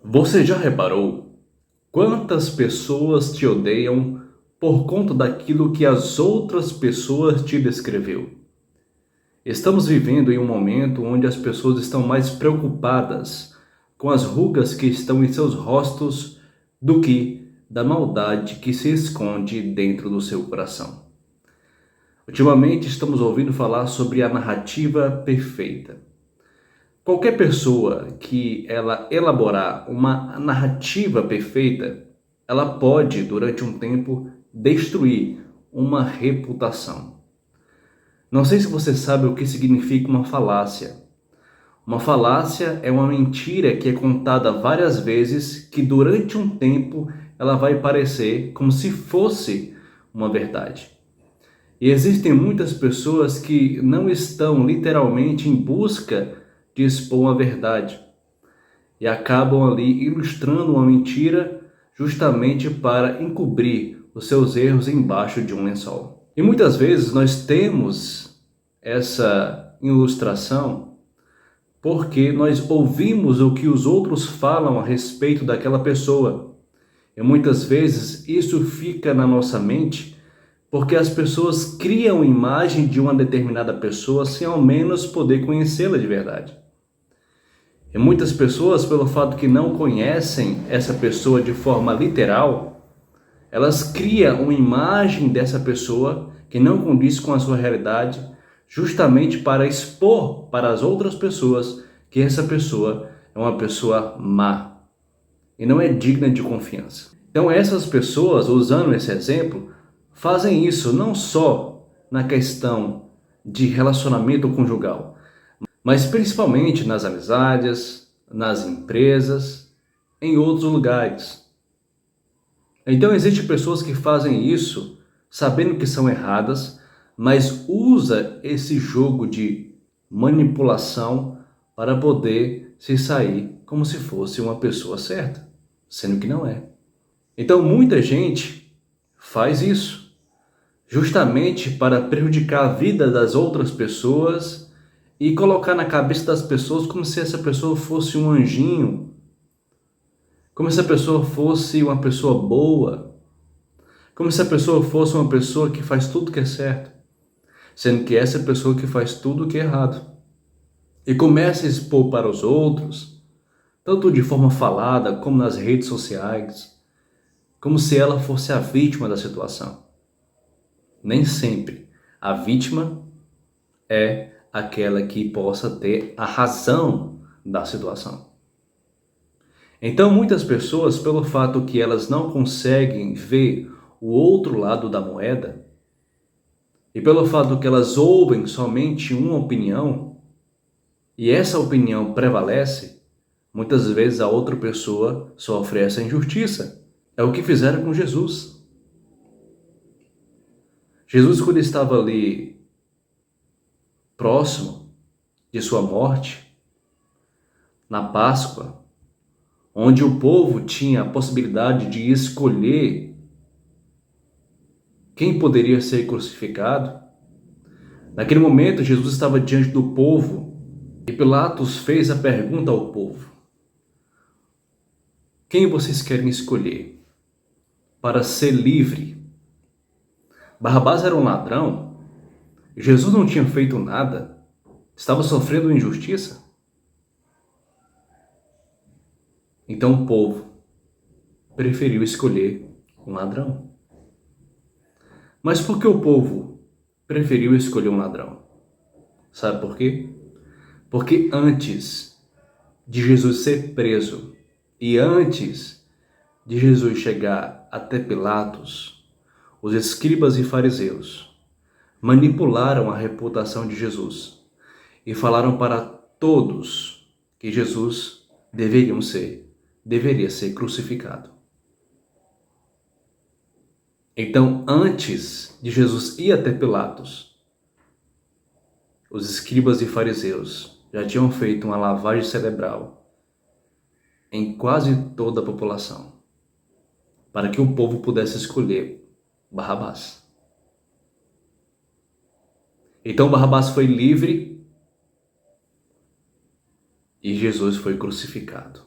Você já reparou quantas pessoas te odeiam por conta daquilo que as outras pessoas te descreveu? Estamos vivendo em um momento onde as pessoas estão mais preocupadas com as rugas que estão em seus rostos do que da maldade que se esconde dentro do seu coração. Ultimamente estamos ouvindo falar sobre a narrativa perfeita. Qualquer pessoa que ela elaborar uma narrativa perfeita, ela pode, durante um tempo, destruir uma reputação. Não sei se você sabe o que significa uma falácia. Uma falácia é uma mentira que é contada várias vezes, que durante um tempo ela vai parecer como se fosse uma verdade. E existem muitas pessoas que não estão literalmente em busca de expor uma verdade e acabam ali ilustrando uma mentira justamente para encobrir os seus erros embaixo de um lençol. E muitas vezes nós temos essa ilustração porque nós ouvimos o que os outros falam a respeito daquela pessoa. E muitas vezes isso fica na nossa mente porque as pessoas criam imagem de uma determinada pessoa sem ao menos poder conhecê-la de verdade. E muitas pessoas, pelo fato que não conhecem essa pessoa de forma literal, elas criam uma imagem dessa pessoa que não condiz com a sua realidade, justamente para expor para as outras pessoas que essa pessoa é uma pessoa má e não é digna de confiança. Então essas pessoas, usando esse exemplo, fazem isso não só na questão de relacionamento conjugal, mas principalmente nas amizades, nas empresas, em outros lugares. Então existem pessoas que fazem isso sabendo que são erradas, mas usa esse jogo de manipulação para poder se sair como se fosse uma pessoa certa, sendo que não é. Então muita gente faz isso justamente para prejudicar a vida das outras pessoas e colocar na cabeça das pessoas como se essa pessoa fosse um anjinho, como se a pessoa fosse uma pessoa boa, como se a pessoa fosse uma pessoa que faz tudo que é certo, sendo que essa é a pessoa que faz tudo que é errado. E começa a expor para os outros, tanto de forma falada como nas redes sociais, como se ela fosse a vítima da situação. Nem sempre a vítima é aquela que possa ter a razão da situação. Então, muitas pessoas, pelo fato que elas não conseguem ver o outro lado da moeda, e pelo fato que elas ouvem somente uma opinião, e essa opinião prevalece, muitas vezes a outra pessoa sofre essa injustiça. É o que fizeram com Jesus. Jesus, quando estava ali próximo de sua morte, na Páscoa, onde o povo tinha a possibilidade de escolher quem poderia ser crucificado, naquele momento Jesus estava diante do povo e Pilatos fez a pergunta ao povo: quem vocês querem escolher para ser livre? Barrabás era um ladrão? Jesus não tinha feito nada? Estava sofrendo injustiça? Então o povo preferiu escolher um ladrão. Mas por que o povo preferiu escolher um ladrão? Sabe por quê? Porque antes de Jesus ser preso e antes de Jesus chegar até Pilatos, os escribas e fariseus manipularam a reputação de Jesus e falaram para todos que Jesus deveria ser crucificado. Então, antes de Jesus ir até Pilatos, os escribas e fariseus já tinham feito uma lavagem cerebral em quase toda a população, para que o povo pudesse escolher Barrabás. Então Barrabás foi livre e Jesus foi crucificado.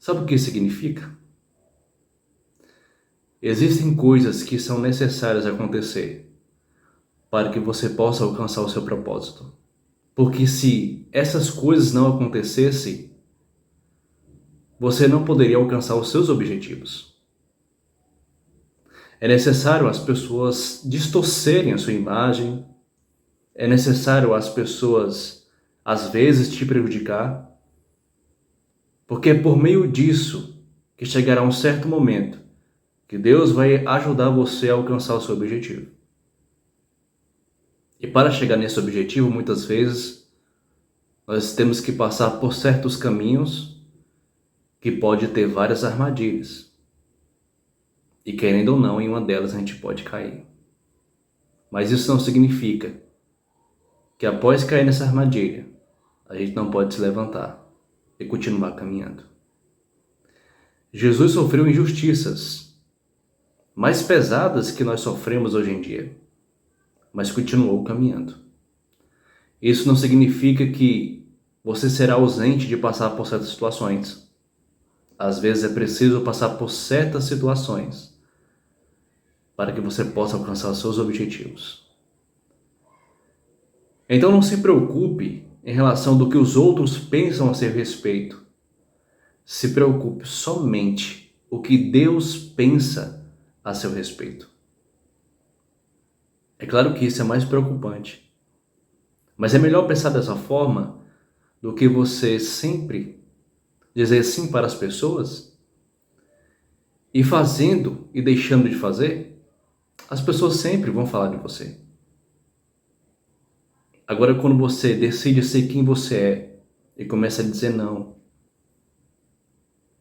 Sabe o que isso significa? Existem coisas que são necessárias acontecer para que você possa alcançar o seu propósito. Porque se essas coisas não acontecessem, você não poderia alcançar os seus objetivos. É necessário as pessoas distorcerem a sua imagem, é necessário as pessoas, às vezes, te prejudicar, porque é por meio disso que chegará um certo momento que Deus vai ajudar você a alcançar o seu objetivo. E para chegar nesse objetivo, muitas vezes, nós temos que passar por certos caminhos que pode ter várias armadilhas. E querendo ou não, em uma delas a gente pode cair. Mas isso não significa que após cair nessa armadilha, a gente não pode se levantar e continuar caminhando. Jesus sofreu injustiças mais pesadas que nós sofremos hoje em dia, mas continuou caminhando. Isso não significa que você será ausente de passar por certas situações. Às vezes é preciso passar por certas situações para que você possa alcançar os seus objetivos. Então não se preocupe em relação do que os outros pensam a seu respeito. Se preocupe somente o que Deus pensa a seu respeito. É claro que isso é mais preocupante, mas é melhor pensar dessa forma do que você sempre dizer sim para as pessoas e fazendo e deixando de fazer, as pessoas sempre vão falar de você. Agora, quando você decide ser quem você é e começa a dizer não,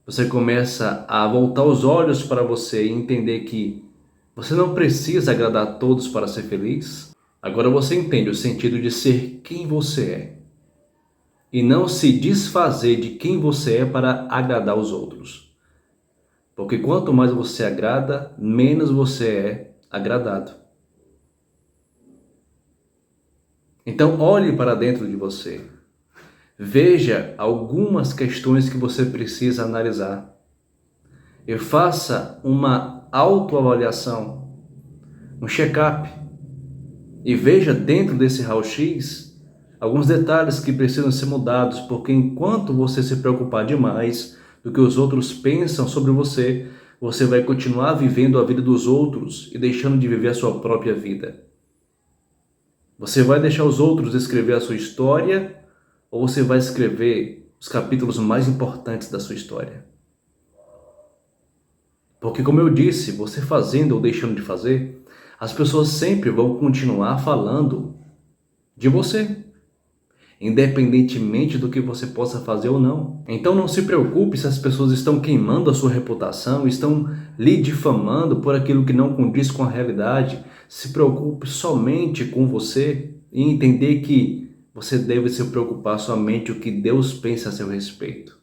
você começa a voltar os olhos para você e entender que você não precisa agradar a todos para ser feliz. Agora você entende o sentido de ser quem você é e não se desfazer de quem você é para agradar os outros. Porque quanto mais você agrada, menos você é agradado. Então olhe para dentro de você. Veja algumas questões que você precisa analisar. E faça uma autoavaliação, um check-up. E veja dentro desse raio-x alguns detalhes que precisam ser mudados, porque enquanto você se preocupar demais do que os outros pensam sobre você, você vai continuar vivendo a vida dos outros e deixando de viver a sua própria vida. Você vai deixar os outros escrever a sua história ou você vai escrever os capítulos mais importantes da sua história? Porque, como eu disse, você fazendo ou deixando de fazer, as pessoas sempre vão continuar falando de você, independentemente do que você possa fazer ou não. Então não se preocupe se as pessoas estão queimando a sua reputação, estão lhe difamando por aquilo que não condiz com a realidade. Se preocupe somente com você e entender que você deve se preocupar somente com o que Deus pensa a seu respeito.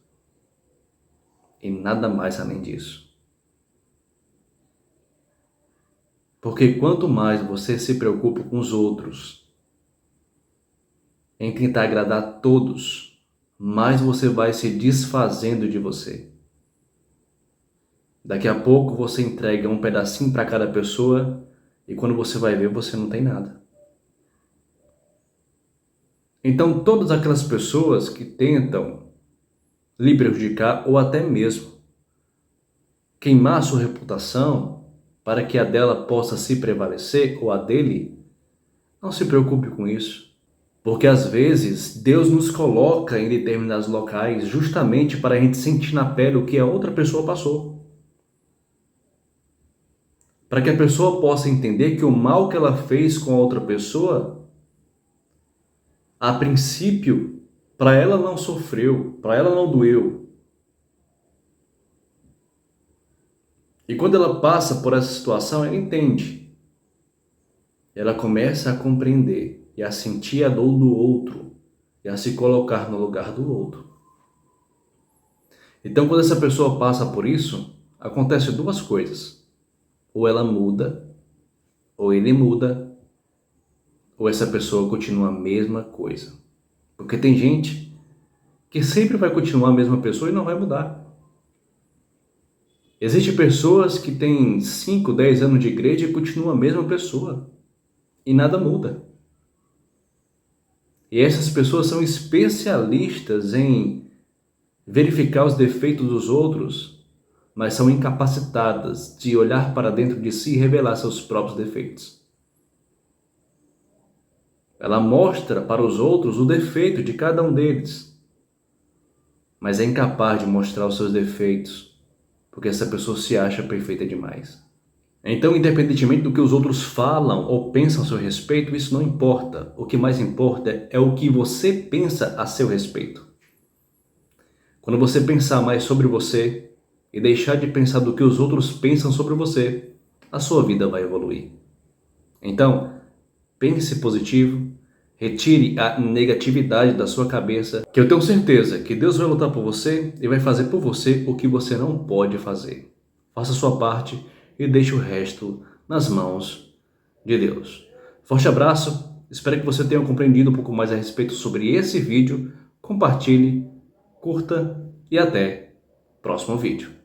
E nada mais além disso. Porque quanto mais você se preocupa com os outros, em tentar agradar a todos, mais você vai se desfazendo de você. Daqui a pouco você entrega um pedacinho para cada pessoa e quando você vai ver, você não tem nada. Então, todas aquelas pessoas que tentam lhe prejudicar ou até mesmo queimar a sua reputação para que a dela possa se prevalecer ou a dele, não se preocupe com isso. Porque às vezes Deus nos coloca em determinados locais justamente para a gente sentir na pele o que a outra pessoa passou. Para que a pessoa possa entender que o mal que ela fez com a outra pessoa, a princípio, para ela não sofreu, para ela não doeu. E quando ela passa por essa situação, ela entende. Ela começa a compreender e a sentir a dor do outro e a se colocar no lugar do outro. Então, quando essa pessoa passa por isso, acontece duas coisas. Ou ela muda, ou ele muda, ou essa pessoa continua a mesma coisa. Porque tem gente que sempre vai continuar a mesma pessoa e não vai mudar. Existem pessoas que têm 5, 10 anos de igreja e continuam a mesma pessoa. E nada muda. E essas pessoas são especialistas em verificar os defeitos dos outros, mas são incapacitadas de olhar para dentro de si e revelar seus próprios defeitos. Ela mostra para os outros o defeito de cada um deles, mas é incapaz de mostrar os seus defeitos, porque essa pessoa se acha perfeita demais. Então, independentemente do que os outros falam ou pensam a seu respeito, isso não importa. O que mais importa é o que você pensa a seu respeito. Quando você pensar mais sobre você e deixar de pensar do que os outros pensam sobre você, a sua vida vai evoluir. Então, pense positivo, retire a negatividade da sua cabeça, que eu tenho certeza que Deus vai lutar por você e vai fazer por você o que você não pode fazer. Faça a sua parte e deixe o resto nas mãos de Deus. Forte abraço, espero que você tenha compreendido um pouco mais a respeito sobre esse vídeo. Compartilhe, curta e até o próximo vídeo.